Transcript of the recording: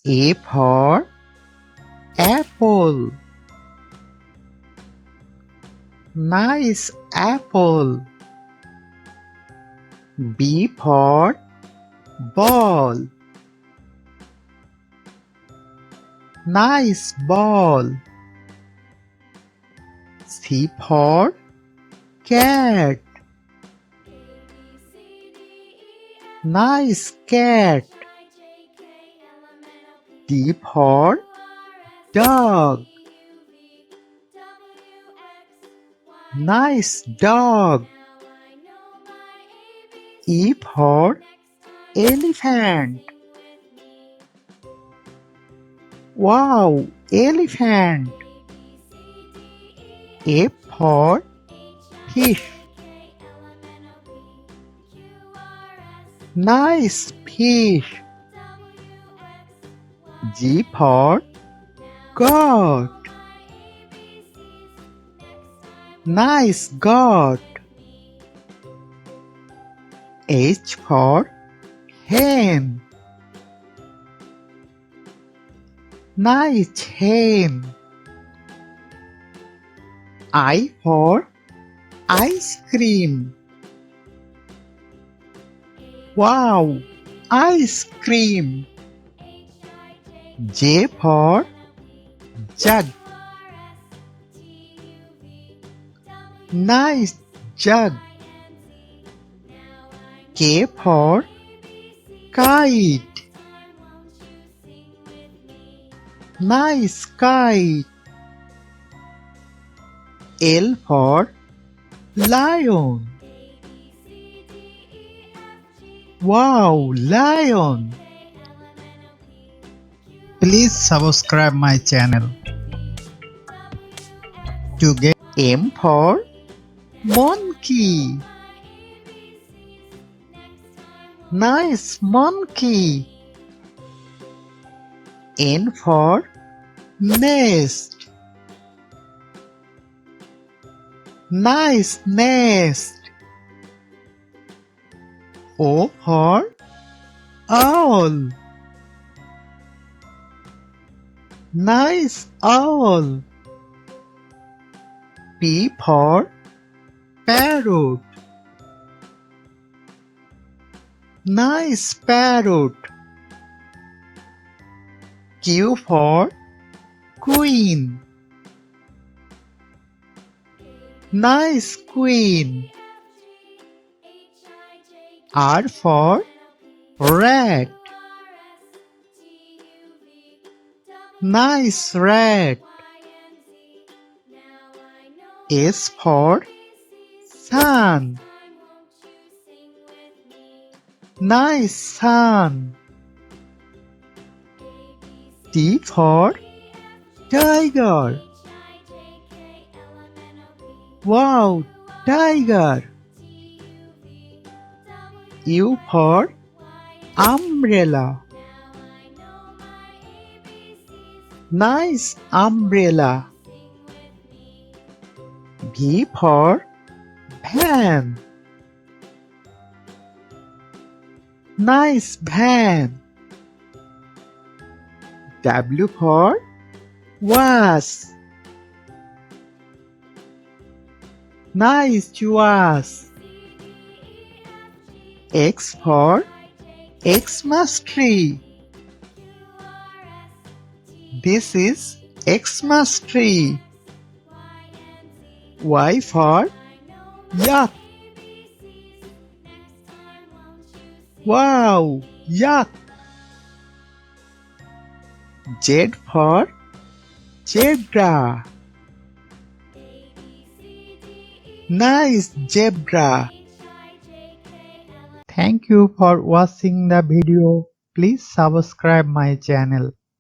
A for apple. Nice apple. B for ball. Nice ball. C for cat. Nice cat. D for dog. Nice dog. E for elephant. Wow, elephant. F for fish. Nice fish. G for goat. Nice goat. H for hen. Nice hen. I for ice cream. Wow, ice cream. J for jug. Nice jug. K for kite. Nice kite. L for lion. Wow, lion. Please subscribe my channel to get M for monkey. Nice monkey. N for nest. Nice nest. O for owl. Nice owl. P for parrot. Nice parrot. Q for queen. Nice queen. R for rat. Nice rat. S for sun. Nice sun. T for tiger. Wow, tiger. U for umbrella. Nice umbrella. V for van. Nice van. W for vase. Nice vase. X for Xmas tree. This is Xmas tree. Y for yak. Wow, yak. Z for zebra. Nice zebra. Thank you for watching the video. Please subscribe my channel.